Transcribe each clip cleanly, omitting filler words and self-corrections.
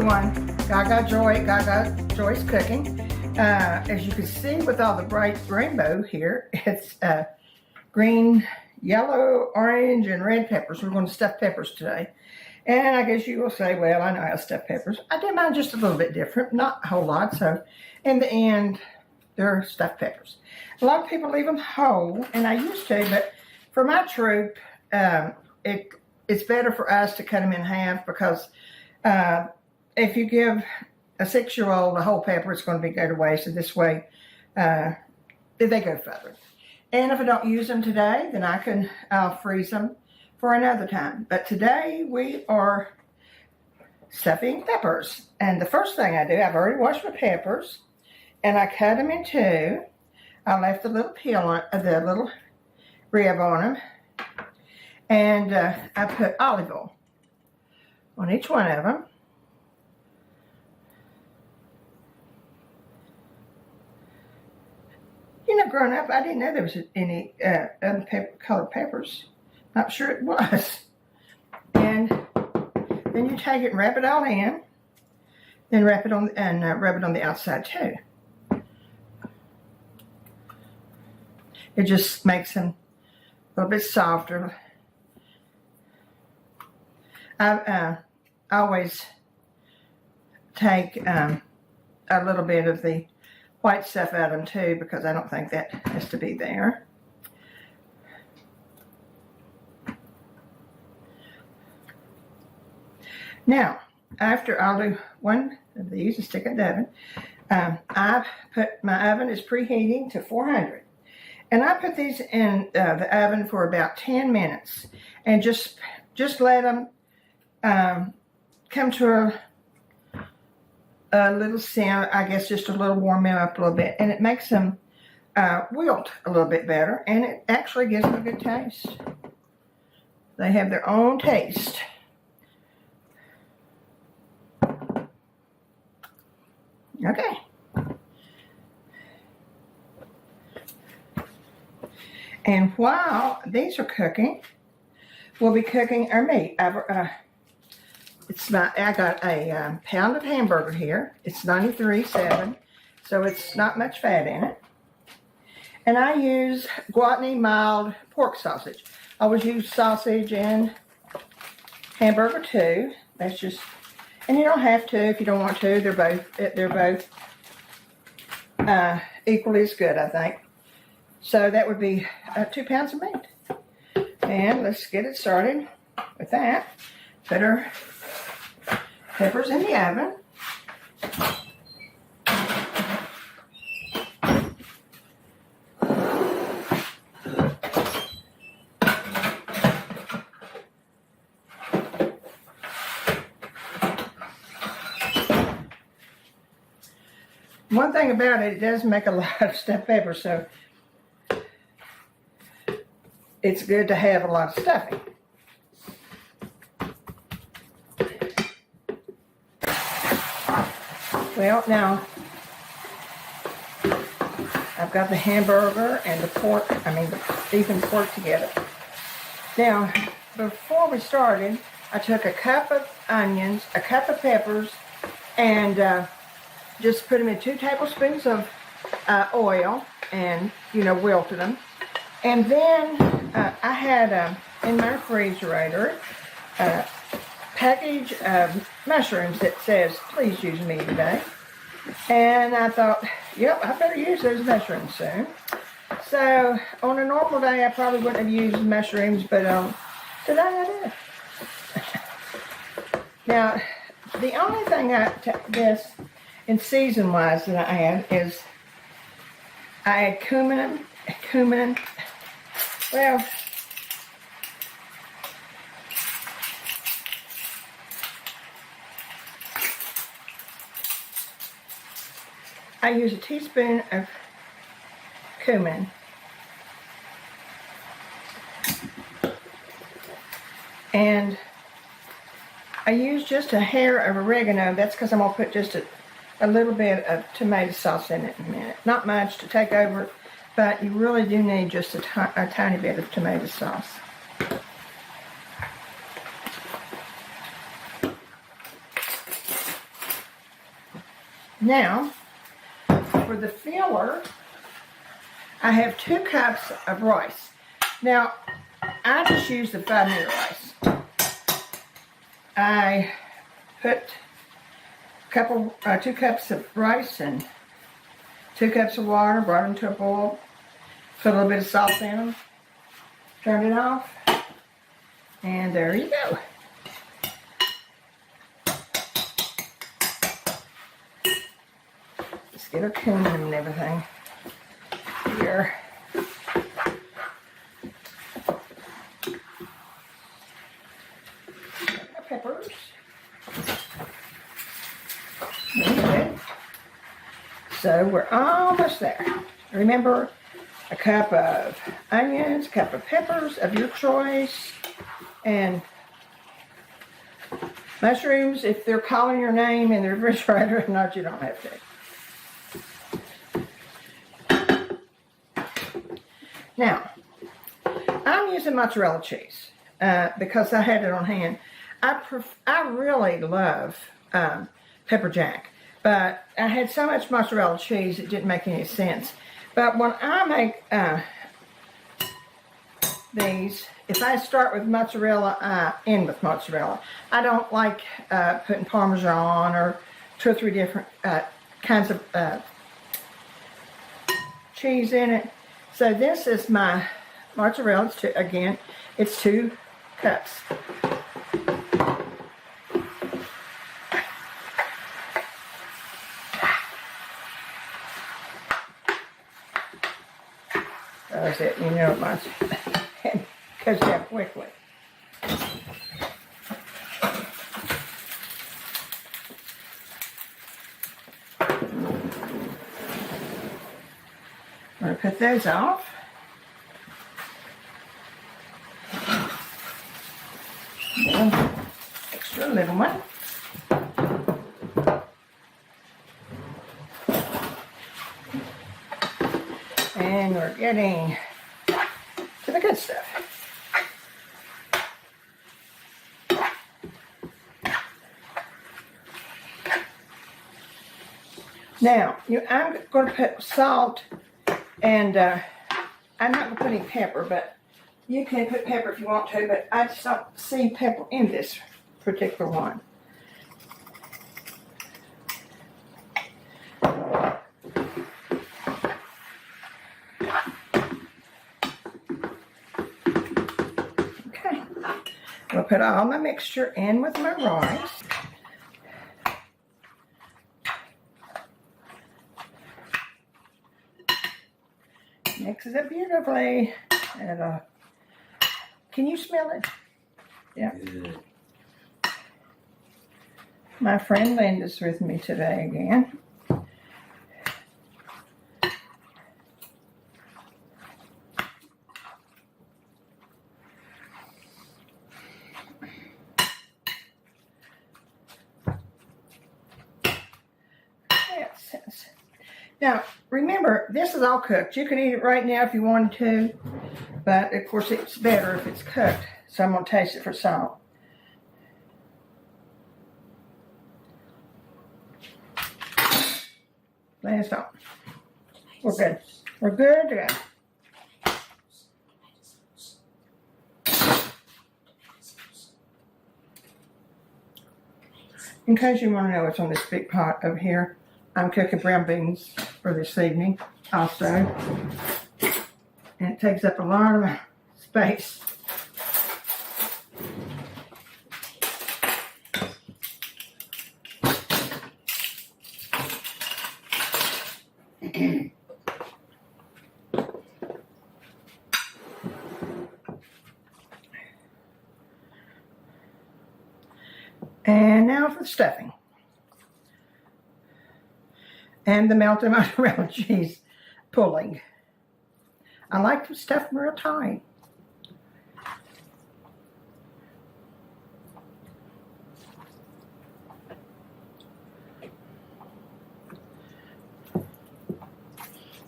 everyone, Gagajoy's cooking. As you can see with all the bright rainbow here, it's green, yellow, orange, and red peppers. We're going to stuff peppers today. And I guess you will say, well, I know how to stuff peppers. I did mine just a little bit different, not a whole lot. So in the end, they're stuffed peppers. A lot of people leave them whole, and I used to, but for my troop, it's better for us to cut them in half because if you give a 6-year-old a whole pepper, it's going to go to waste. So this way, they go further. And if I don't use them today, then I'll freeze them for another time. But today we are stuffing peppers. And the first thing I do, I've already washed my peppers, and I cut them in two. I left the little peel on the little rib on them, and I put olive oil on each one of them. You know, growing up, I didn't know there was any other colored peppers. Not sure it was. And then you take it and wrap it all in. Then wrap it on rub it on the outside too. It just makes them a little bit softer. I always take a little bit of the white stuff out of them too, because I don't think that has to be there. Now, after I'll do one of these and stick it in the oven, my oven is preheating to 400. And I put these in the oven for about 10 minutes and just let them come to a little simmer, I guess just a little warm them up a little bit. And it makes them wilt a little bit better, and it actually gives them a good taste. They have their own taste. Okay. And while these are cooking, we'll be cooking our meat. I got a pound of hamburger here. It's 93.7, so it's not much fat in it. And I use Gwatney mild pork sausage. I always use sausage and hamburger too. That's just, and you don't have to if you don't want to. They're both equally as good, I think. So that would be 2 pounds of meat. And let's get it started with that. Put our peppers in the oven. One thing about it, it does make a lot of stuffed pepper, so it's good to have a lot of stuffing. Well, now, I've got the hamburger and the pork, the beef and pork together. Now, before we started, I took a cup of onions, a cup of peppers, and just put them in 2 tablespoons of oil and, wilted them. And then I had in my refrigerator a package of mushrooms that says, please use me today. And I thought, yep, I better use those mushrooms soon. So on a normal day, I probably wouldn't have used mushrooms, but today I did. Now, the only thing this in season-wise that I add is I add cumin. Well, I use a teaspoon of cumin. And I use just a hair of oregano. That's because I'm going to put just a little bit of tomato sauce in it in a minute. Not much to take over it, but you really do need just a tiny bit of tomato sauce. Now, for the filler, I have 2 cups of rice. Now, I just use the 5-meter rice. I put 2 cups of rice and 2 cups of water, brought them to a boil, put a little bit of salt in them, turned it off, and there you go. Let's get our cumin and everything here. Peppers. Good. So we're almost there. Remember, a cup of onions, a cup of peppers of your choice, and mushrooms if they're calling your name in the refrigerator. If not, you don't have to. Now, I'm using mozzarella cheese because I had it on hand. I really love pepper jack, but I had so much mozzarella cheese it didn't make any sense. But when I make these, if I start with mozzarella, I end with mozzarella. I don't like putting Parmesan or 2 or 3 different kinds of cheese in it. So this is my mozzarella. It's 2 cups. That's it. You know, my it goes down quickly. I'm going to put those off. Extra little one. And we're getting to the good stuff. Now, I'm going to put salt and I'm not going to put any pepper, but you can put pepper if you want to, but I just don't see pepper in this particular one. Okay, I'll put all my mixture in with my rice. Mixes it beautifully. And can you smell it? Yeah. Good. My friend Linda's with me today again. Now, remember, this is all cooked. You can eat it right now if you wanted to, but of course it's better if it's cooked. So I'm going to taste it for salt. Last on. We're good. We're good to go. In case you want to know what's on this big pot over here, I'm cooking brown beans for this evening also. And it takes up a lot of space. And now for the stuffing. And the melted mozzarella cheese pulling. I like to stuff them real tight.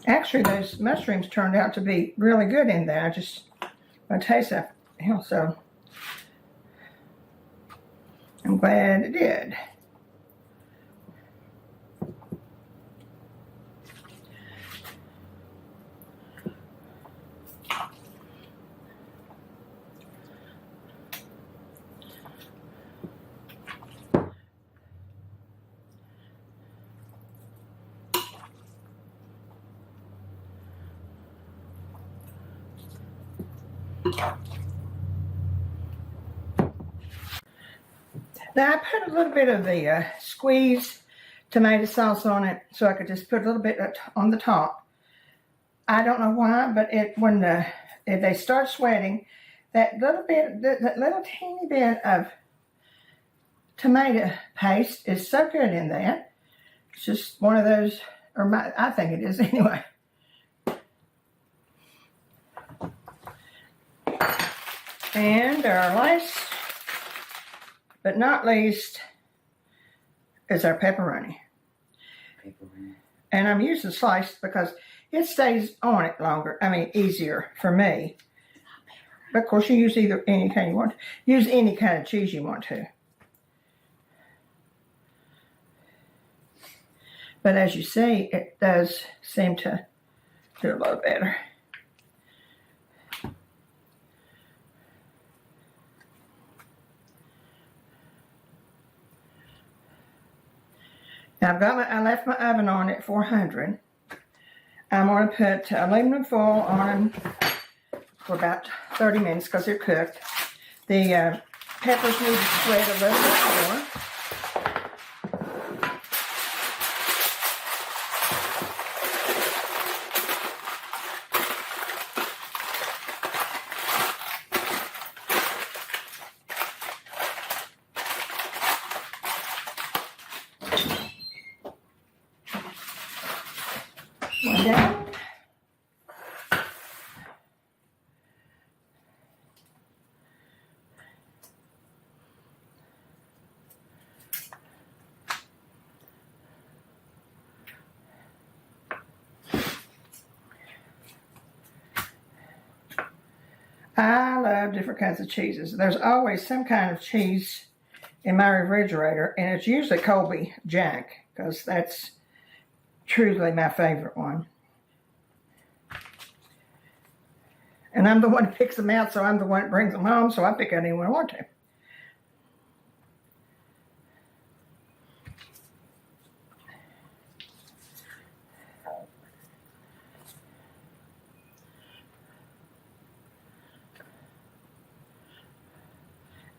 Actually, those mushrooms turned out to be really good in there. I taste that, so I'm glad it did. Now I put a little bit of the squeezed tomato sauce on it, so I could just put a little bit on the top. I don't know why, but if they start sweating, that little teeny bit of tomato paste is so good in that. It's just one of those, I think it is anyway. And our last but not least is our pepperoni. And I'm using sliced because it stays on it longer. I mean, easier for me. But of course, you use any kind you want. Use any kind of cheese you want to. But as you see, it does seem to do a little better. Now I left my oven on at 400. I'm going to put aluminum foil on them for about 30 minutes because they're cooked. The peppers need to sweat a little bit more. One down. I love different kinds of cheeses. There's always some kind of cheese in my refrigerator, and it's usually Colby Jack because that's truly my favorite one. And I'm the one who picks them out, so I'm the one that brings them home, so I pick out anyone I want to.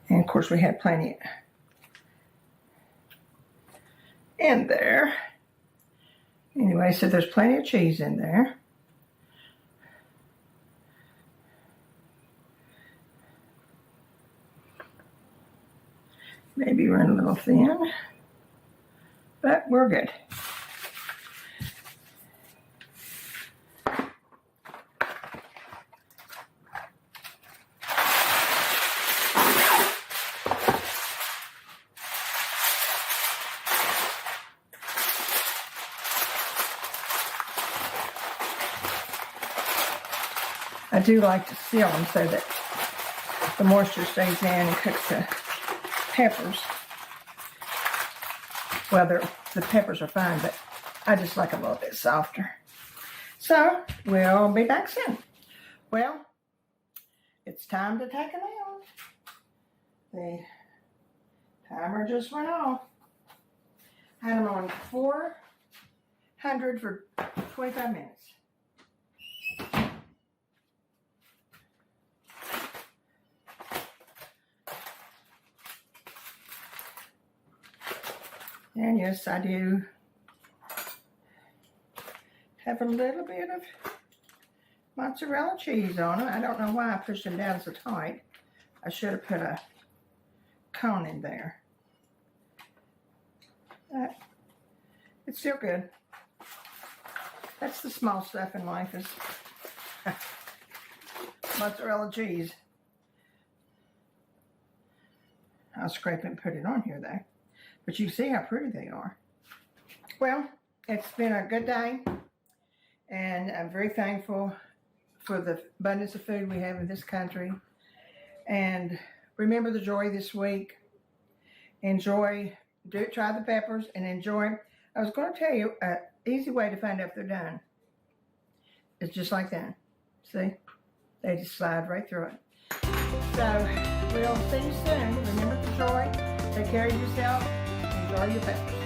And of course we have plenty in there. Anyway, so there's plenty of cheese in there. Maybe run a little thin, but we're good. I do like to seal them so that the moisture stays in and cooks the peppers. Well, the peppers are fine, but I just like a little bit softer. So, we'll be back soon. Well, it's time to take them out. The timer just went off. I had them on 400 for 25 minutes. And yes, I do have a little bit of mozzarella cheese on them. I don't know why I pushed them down so tight. I should have put a cone in there. But it's still good. That's the small stuff in life is mozzarella cheese. I'll scrape it and put it on here though. But you see how pretty they are. Well, it's been a good day, and I'm very thankful for the abundance of food we have in this country. And remember the joy this week. Enjoy, try the peppers and enjoy. I was going to tell you an easy way to find out if they're done. It's just like that. See? They just slide right through it. So, we'll see you soon. Remember the joy. Take care of yourself. Enjoy your peppers.